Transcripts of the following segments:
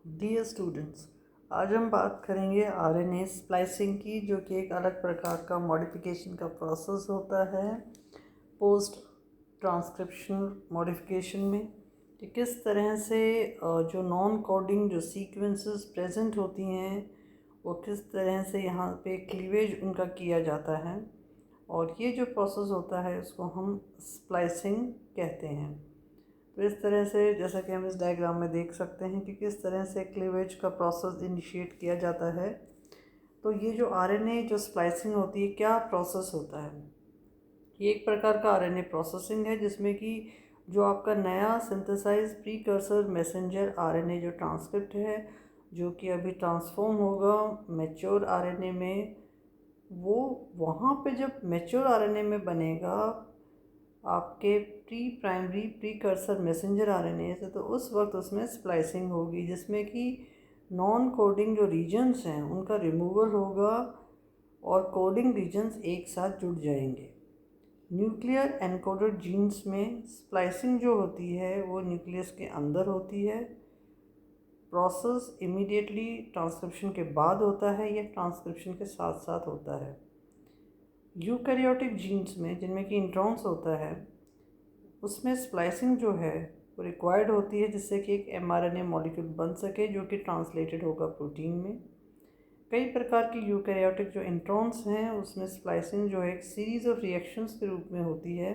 Dear students, आज हम बात करेंगे आरएनए स्प्लाइसिंग की, जो कि एक अलग प्रकार का मॉडिफिकेशन का प्रोसेस होता है पोस्ट ट्रांसक्रिप्शन मॉडिफिकेशन में। कि किस तरह से जो नॉन कोडिंग जो सीक्वेंसेस प्रेजेंट होती हैं वो किस तरह से यहाँ पे क्लीवेज उनका किया जाता है, और ये जो प्रोसेस होता है उसको हम स्प्लाइसिंग कहते हैं। तो इस तरह से जैसा कि हम इस डायग्राम में देख सकते हैं कि किस तरह से क्लीवेज का प्रोसेस इनिशिएट किया जाता है। तो ये जो आरएनए जो स्प्लाइसिंग होती है, क्या प्रोसेस होता है? ये एक प्रकार का आरएनए प्रोसेसिंग है जिसमें कि जो आपका नया सिंथेसाइज प्रीकर्सर मैसेंजर आरएनए जो ट्रांसक्रिप्ट है, जो कि अभी ट्रांसफॉर्म होगा मैच्योर आरएनए में, वो वहाँ पे जब मैच्योर आरएनए में बनेगा आपके प्राइमरी प्रीकर्सर मैसेंजर आरएनए से, तो उस वक्त उसमें स्प्लाइसिंग होगी जिसमें कि नॉन कोडिंग जो रीजन्स हैं उनका रिमूवल होगा और कोडिंग रीजन्स एक साथ जुड़ जाएंगे। न्यूक्लियर एनकोडेड जीन्स में स्प्लाइसिंग जो होती है वो न्यूक्लियस के अंदर होती है। प्रोसेस इमीडिएटली ट्रांसक्रिप्शन के बाद होता है या ट्रांसक्रिप्शन के साथ साथ होता है। यूकैरियोटिक जीन्स में, जिनमें कि इंट्रॉन्स होता है, उसमें स्प्लाइसिंग जो है वो रिक्वायर्ड होती है जिससे कि एक एमआरएनए मॉलिक्यूल बन सके जो कि ट्रांसलेटेड होगा प्रोटीन में। कई प्रकार की यूकैरियोटिक जो इंट्रॉन्स हैं उसमें स्प्लाइसिंग जो है एक सीरीज़ ऑफ रिएक्शंस के रूप में होती है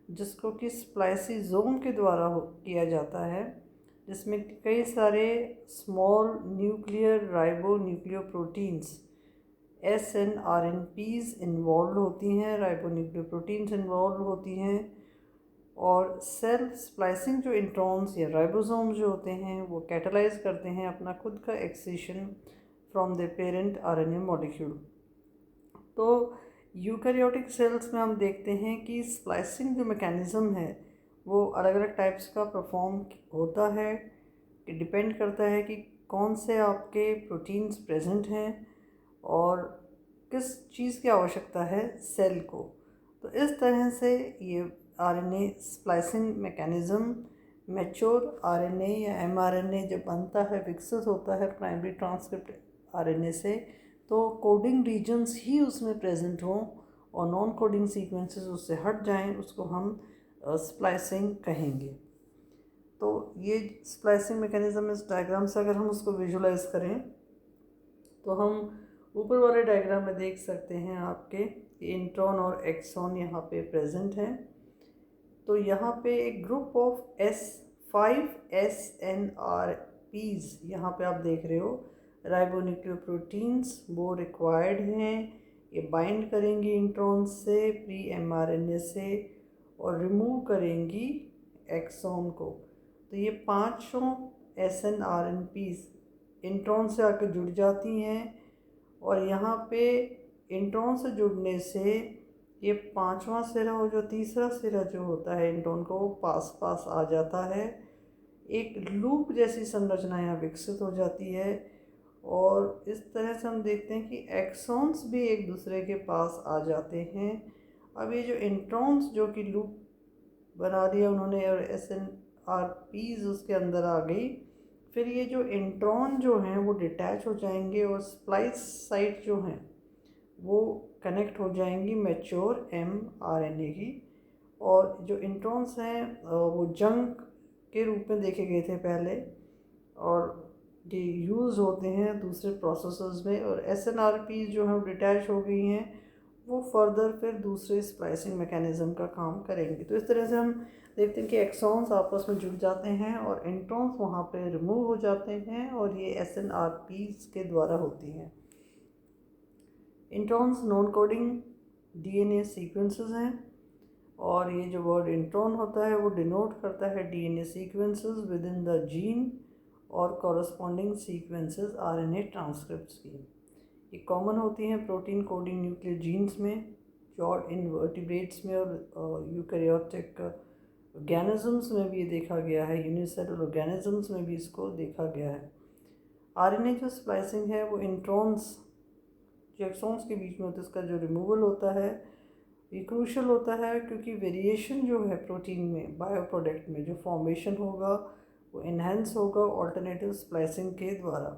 जिसको कि स्प्लाइसिजोम के द्वारा किया जाता है, जिसमें कई सारे small nuclear ribo nucleoproteins SNRNPs involve होती हैं, राइबो न्यूक्लियोप्रोटीन्स इन्वॉल्व होती हैं। और सेल स्प्लाइसिंग जो इंट्रॉन्स या राइबोसोम जो होते हैं वो कैटालाइज करते हैं अपना खुद का excision from the parent RNA molecule. तो यूकैरियोटिक सेल्स में हम देखते हैं कि स्प्लाइसिंग जो मैकेनिज़्म है वो अलग अलग टाइप्स का परफॉर्म होता है, कि डिपेंड करता है कि कौन से आपके प्रोटीन्स प्रेजेंट हैं और किस चीज़ की आवश्यकता है सेल को। तो इस तरह से ये RNA splicing mechanism mature RNA या एमआरएनए जब बनता है, विकसित होता है प्राइमरी ट्रांसक्रिप्ट आरएनए से, तो कोडिंग रीजन्स ही उसमें प्रेजेंट हों और नॉन कोडिंग सीक्वेंसेस उससे हट जाएं, उसको हम स्प्लाइसिंग कहेंगे। तो ये स्प्लाइसिंग मैकेनिज़्म इस डायग्राम से अगर हम उसको विजुलाइज करें तो हम ऊपर वाले डायग्राम में देख सकते हैं आपके इंट्रॉन और एक्सॉन यहाँ पे प्रेजेंट हैं। तो यहाँ पे एक ग्रुप ऑफ S5 SNRPs यहाँ पे आप देख रहे हो, राइबोन्यूक्लियोप्रोटीन्स, वो रिक्वायर्ड हैं। ये बाइंड करेंगी इंट्रॉन से प्री एमआरएनए से और रिमूव करेंगी एक्सॉन को। तो ये पांचों SNRNPs इंट्रॉन से आकर जुड़ जाती हैं और यहाँ पे इंट्रॉन से जुड़ने से ये पांचवा सिरा और जो तीसरा सिरा जो होता है इंट्रॉन को, वो पास पास आ जाता है। एक लूप जैसी संरचना यहाँ विकसित हो जाती है और इस तरह से हम देखते हैं कि एक्सॉन्स भी एक दूसरे के पास आ जाते हैं। अब ये जो इंट्रॉन्स जो कि लूप बना दिया उन्होंने और SNRPs उसके अंदर आ गई, फिर ये जो इंट्रॉन जो हैं वो डिटैच हो जाएंगे और स्प्लाइस साइट जो हैं वो कनेक्ट हो जाएंगी मैच्योर mRNA की। और जो इंट्रॉन्स हैं वो जंक के रूप में देखे गए थे पहले और ये यूज़ होते हैं दूसरे प्रोसेसर्स में, और SNRPs जो हैं वो डिटैच हो गई हैं, वो फर्दर फिर दूसरे स्प्लाइसिंग मैकेनिज़्म का काम करेंगे। तो इस तरह से हम देखते हैं कि एक्सॉन्स आपस में जुड़ जाते हैं और इंट्रॉन्स वहाँ पे रिमूव हो जाते हैं और ये SNRPs के द्वारा होती हैं। Introns non coding DNA sequences हैं और ये जो वर्ड इंट्रॉन होता है वो डिनोट करता है DNA sequences with in the gene और कॉरस्पॉन्डिंग सीक्वेंसेस RNA ट्रांसक्रिप्ट्स की। ये कॉमन होती हैं प्रोटीन कोडिंग न्यूक्लियर जीन्स में, जो इनवर्टिब्रेट्स में और यूकैरियोटिक ऑर्गेनिजम्स में भी ये देखा गया है, यूनिसेलुलर ऑर्गेनिजम्स में भी इसको देखा गया है। आरएनए जो स्प्लाइसिंग है वो इंट्रॉन्स जो एक्सॉन्स के बीच में होता है उसका जो रिमूवल होता है ये क्रूशल होता है, क्योंकि वेरिएशन जो है प्रोटीन में बायो प्रोडक्ट में जो फॉर्मेशन होगा वो इन्हेंस होगा ऑल्टरनेटिव स्प्लाइसिंग के द्वारा।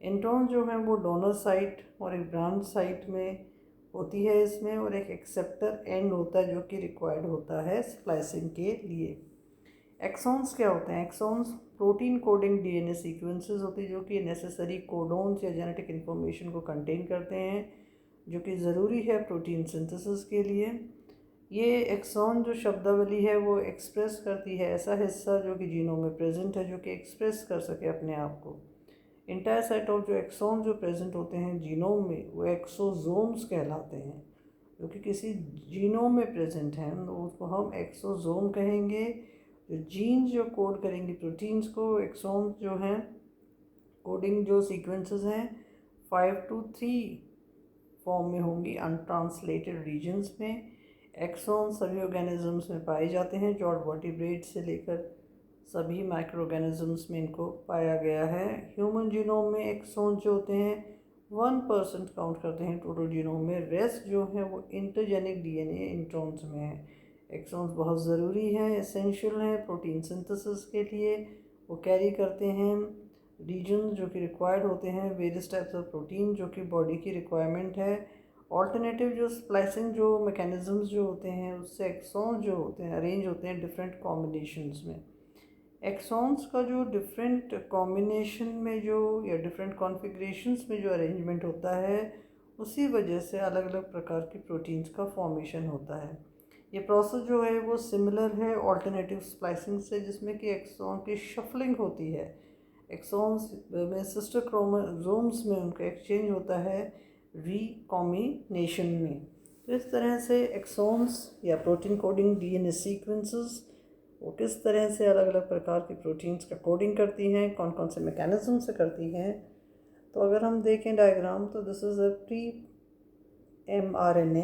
इंट्रॉन जो है वो डोनर साइट और एक ब्रांच साइट में होती है इसमें, और एक एक्सेप्टर एंड होता है जो कि रिक्वायर्ड होता है स्प्लाइसिंग के लिए। एक्सॉन्स क्या होते हैं? Exons protein coding DNA sequences होती है जो कि नेसेसरी कोडोन्स या जेनेटिक इन्फॉर्मेशन को कंटेन करते हैं जो कि ज़रूरी है प्रोटीन सिंथेसिस के लिए। ये एक्सॉन जो शब्दावली है वो एक्सप्रेस करती है ऐसा हिस्सा जो कि जीनोम में प्रेजेंट है जो कि एक्सप्रेस कर सके अपने आप को। इंटायर सेट ऑफ जो एक्सॉन जो प्रेजेंट होते हैं जीनोम में वो एक्सोजोम्स कहलाते हैं, जो कि किसी जीनोम में प्रेजेंट हैं तो उसको हम एक्सोजोम कहेंगे। जो जीन्स जो कोड करेंगे प्रोटीन्स को, एक्सोन जो हैं कोडिंग जो सीक्वेंसेस हैं 5 to 3 फॉर्म में होंगी अनट्रांसलेटेड रीजन्स में। एक्सोन सभी ऑर्गेनिजम्स में पाए जाते हैं, जॉर्ड वर्टिब्रेट से लेकर सभी माइक्रो ऑर्गेनिजम्स में इनको पाया गया है। ह्यूमन जीनोम में एक्सोन जो होते हैं 1% काउंट करते हैं टोटल जीनोम में, रेस्ट जो है वो इंटरजेनिक डीएनए इंट्रॉन्स में है। एक्सॉन्स बहुत ज़रूरी हैं, एसेंशियल हैं प्रोटीन सिंथेसिस के लिए। वो कैरी करते हैं रीजन जो कि रिक्वायर्ड होते हैं वेरियस टाइप्स ऑफ प्रोटीन जो कि बॉडी की रिक्वायरमेंट है। ऑल्टरनेटिव जो स्प्लाइसिंग जो मैकेनिज़म्स जो होते हैं उससे एक्सॉन्स जो होते हैं अरेंज होते हैं डिफरेंट कॉम्बिनेशंस में। एक्सॉन्स का जो डिफरेंट कॉम्बिनेशन में जो या डिफरेंट कॉन्फ़िगरेशंस में जो अरेंजमेंट होता है उसी वजह से अलग अलग प्रकार की प्रोटीन्स का फॉर्मेशन होता है। ये प्रोसेस जो है वो सिमिलर है ऑल्टरनेटिव स्प्लाइसिंग से, जिसमें कि एक्सॉन की शफलिंग होती है। एक्सॉन्स में सिस्टर क्रोमोसोम्स में उनका एक्सचेंज होता है रिकॉम्बिनेशन में। तो इस तरह से एक्सॉन्स या प्रोटीन कोडिंग डीएनए सीक्वेंसेस वो किस तरह से अलग अलग प्रकार की प्रोटीन्स का कोडिंग करती हैं, कौन कौन से मैकेनिज्म से करती हैं। तो अगर हम देखें डायग्राम तो this is a pre mRNA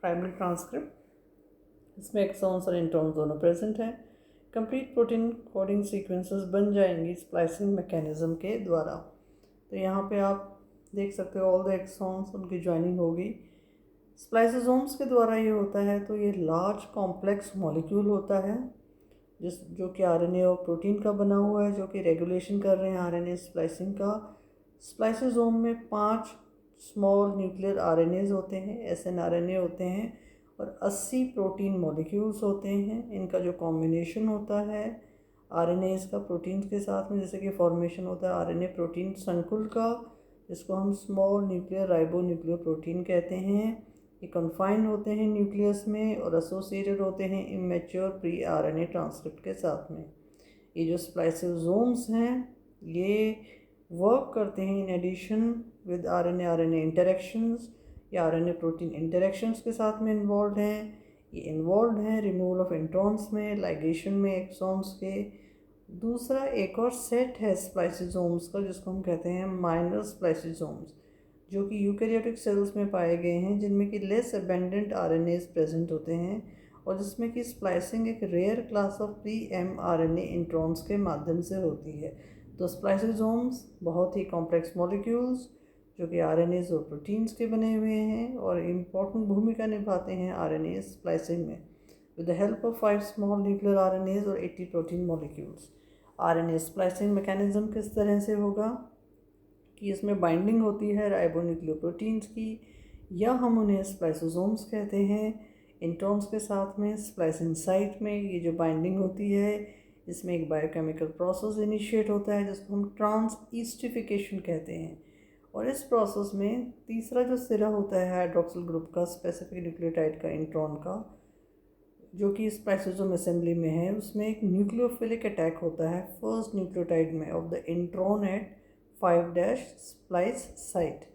primary transcript, इसमें एक्सॉन्स और इंट्रॉन्स दोनों प्रेजेंट हैं। कंप्लीट प्रोटीन कोडिंग सीक्वेंसेस बन जाएंगी स्प्लाइसिंग मैकेनिज्म के द्वारा। तो यहाँ पे आप देख सकते हो ऑल द एक्सॉन्स उनकी ज्वाइनिंग होगी स्प्लाइसोसोम्स के द्वारा ये होता है। तो ये लार्ज कॉम्प्लेक्स मॉलिक्यूल होता है जो कि आरएनए और प्रोटीन का बना हुआ है, जो कि रेगुलेशन कर रहे हैं आरएनए स्प्लाइसिंग का। स्प्लाइसोसोम में 5 स्मॉल न्यूक्लियर आरएनएज होते हैं, एसएनआरएनए होते हैं, और 80 प्रोटीन मॉलिक्यूल्स होते हैं। इनका जो कॉम्बिनेशन होता है आरएनए इसका प्रोटीन के साथ में, जैसे कि फॉर्मेशन होता है आरएनए प्रोटीन संकुल का, जिसको हम small nuclear ribo nuclear protein कहते हैं। ये कन्फाइन होते हैं न्यूक्लियस में और एसोसिएटेड होते हैं इमेच्योर प्री आरएनए ट्रांसक्रिप्ट के साथ में। ये जो स्प्लाइसोसोम्स हैं ये वर्क करते हैं in addition with RNA interactions या आरएनए प्रोटीन इंटरेक्शंस के साथ में इन्वॉल्व हैं। ये इन्वॉल्व हैं रिमूवल ऑफ इंट्रॉन्स में, लाइगेशन में एक्सॉन्स के। दूसरा एक और सेट है स्प्लाइसोसोम्स का जिसको हम कहते हैं माइनर स्प्लाइसोसोम्स, जो कि यूकैरियोटिक सेल्स में पाए गए हैं, जिनमें कि लेस अबेंडेंट आरएनएज प्रेजेंट होते हैं और जिसमें कि स्प्लाइसिंग एक rare class of pre mRNA introns के माध्यम से होती है। तो स्प्लाइसोसोम्स बहुत ही कॉम्प्लेक्स मॉलिक्यूल्स जो कि आरएनएज और प्रोटीन्स के बने हुए हैं और इम्पॉर्टेंट भूमिका निभाते हैं आरएनए स्प्लाइसिंग में with the help of 5 small nuclear RNase और 80 protein molecules. RNA splicing mechanism किस तरह से होगा कि इसमें बाइंडिंग होती है राइबोन्यूक्लियोप्रोटीन्स की, या हम उन्हें स्प्लाइसोसोम्स कहते हैं। इंट्रॉन्स के साथ में स्प्लाइसिंग साइट में ये जो बाइंडिंग होती है इसमें एक बायोकेमिकल प्रोसेस इनिशिएट होता है जिसको हम ट्रांसईस्टिफिकेशन कहते हैं। और इस प्रोसेस में तीसरा जो सिरा होता है हाइड्रोक्सिल ग्रुप का स्पेसिफिक न्यूक्लियोटाइड का इंट्रॉन का, जो कि स्प्लाइसोसोम असेंबली में है, उसमें एक न्यूक्लियोफिलिक अटैक होता है फर्स्ट न्यूक्लियोटाइड में of the intron at 5' splice site.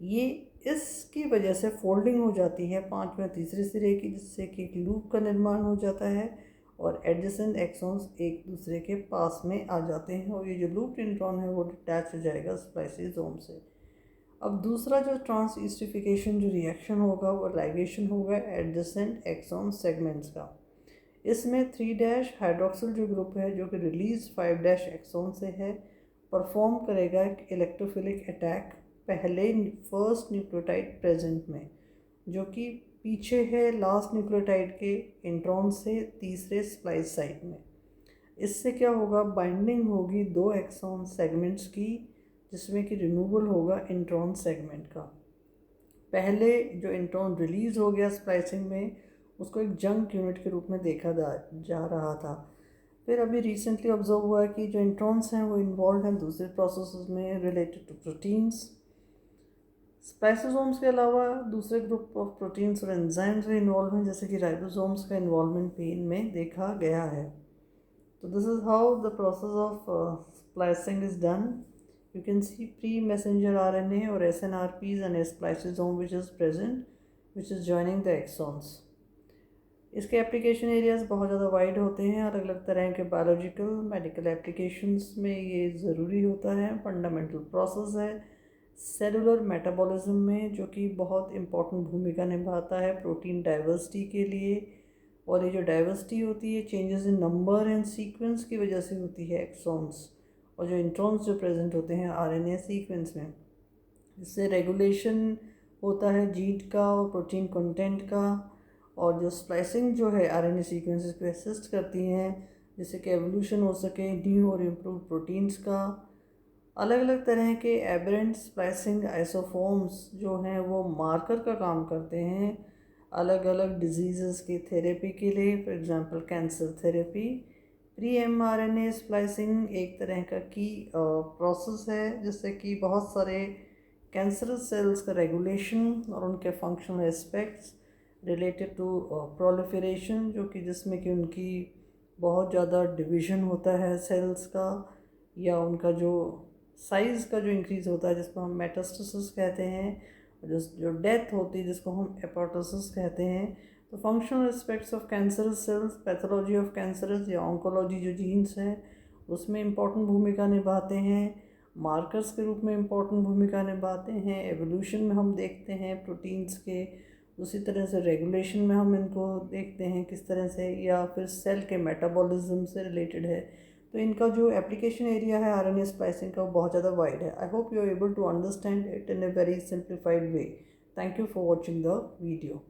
ये इसकी वजह से फोल्डिंग हो जाती है 5वें तीसरे सिरे की, जिससे कि एक लूप का निर्माण हो जाता है और एडजेसेंट एक्सॉन्स एक दूसरे के पास में आ जाते हैं और ये जो लूप इंट्रॉन है वो डिटैच हो जाएगा स्प्लाइसोसोम से। अब दूसरा जो ट्रांसईस्टिफिकेशन जो रिएक्शन होगा वो लाइगेशन होगा एडजेसेंट एक्सॉन सेगमेंट्स का। इसमें 3' हाइड्रोक्सिल जो ग्रुप है जो कि रिलीज 5' एक्सॉन से है परफॉर्म करेगा एक इलेक्ट्रोफिलिक अटैक पहले फर्स्ट न्यूक्लियोटाइड प्रेजेंट में, जो कि पीछे है लास्ट न्यूक्लियोटाइड के इंट्रॉन से तीसरे स्प्लाइस साइट में। इससे क्या होगा, बाइंडिंग होगी 2 एक्सॉन सेगमेंट्स की, जिसमें कि रिमूवल होगा इंट्रॉन सेगमेंट का। पहले जो इंट्रॉन रिलीज हो गया स्प्लाइसिंग में, उसको एक जंक यूनिट के रूप में देखा जा रहा था। फिर अभी रिसेंटली ऑब्जर्व हुआ है कि जो इंट्रॉन्स हैं वो इन्वॉल्व हैं दूसरे प्रोसेसेस में रिलेटेड टू प्रोटीन्स। स्प्लाइसोसोम्स के अलावा दूसरे ग्रुप ऑफ प्रोटीन्स और एंजाइम्स भी इन्वॉल्व हैं, जैसे कि राइबोसोम्स का इन्वॉल्वमेंट भी इनमें देखा गया है। तो this is how the process of splicing is done. You can see pre-messenger RNA or SNRPs and a spliceosome which is present, which is joining the exons. इसके एप्लीकेशन एरियाज बहुत ज़्यादा वाइड होते हैं। अलग अलग तरह के बायोलॉजिकल मेडिकल एप्लीकेशंस में ये ज़रूरी होता है। फंडामेंटल प्रोसेस है सेलुलर मेटाबॉलिज्म में, जो कि बहुत इम्पॉर्टेंट भूमिका निभाता है प्रोटीन डाइवर्सिटी के लिए। और ये जो डाइवर्सिटी होती है changes in number and sequence की वजह से होती है एक्सॉन्स, और जो इंट्रॉन्स जो प्रेजेंट होते हैं आरएनए सीक्वेंस में। इससे रेगुलेशन होता है जीन का और प्रोटीन कंटेंट का। और जो स्प्लाइसिंग जो है आरएनए सीक्वेंसेस को असिस्ट करती हैं, जिससे कि एवोल्यूशन हो सके न्यू और इम्प्रूव प्रोटीन्स का। अलग अलग तरह के एबरेंट स्प्लाइसिंग आइसोफॉर्म्स जो हैं वो मार्कर का काम करते हैं अलग अलग डिजीज़ की थेरेपी के लिए। For example cancer therapy. Pre mRNA splicing एक तरह का की प्रोसेस है, जिससे कि बहुत सारे कैंसरस सेल्स का रेगुलेशन और उनके functional aspects related to proliferation, जो कि जिसमें कि उनकी बहुत ज़्यादा डिवीज़न होता है सेल्स का, या उनका जो साइज़ का जो इंक्रीज़ होता है जिसको हम मेटास्टेसिस कहते हैं, और जो डेथ होती है जिसको हम एपोप्टोसिस कहते हैं। तो functional aspects of cancerous cells, pathology of cancerous या ऑन्कोलॉजी जो जीन्स हैं उसमें इम्पॉर्टेंट भूमिका निभाते हैं। मार्कर्स के रूप में इम्पॉर्टेंट भूमिका निभाते हैं। एवोल्यूशन में हम देखते हैं प्रोटीन्स के, उसी तरह से रेगुलेशन में हम इनको देखते हैं किस तरह से, या फिर सेल के मेटाबॉलिज्म से रिलेटेड है। तो इनका जो एप्लीकेशन एरिया है आरएनए स्प्लाइसिंग का वो बहुत ज़्यादा वाइड है। I hope you are able to understand it in a very simplified way. Thank you for watching the video.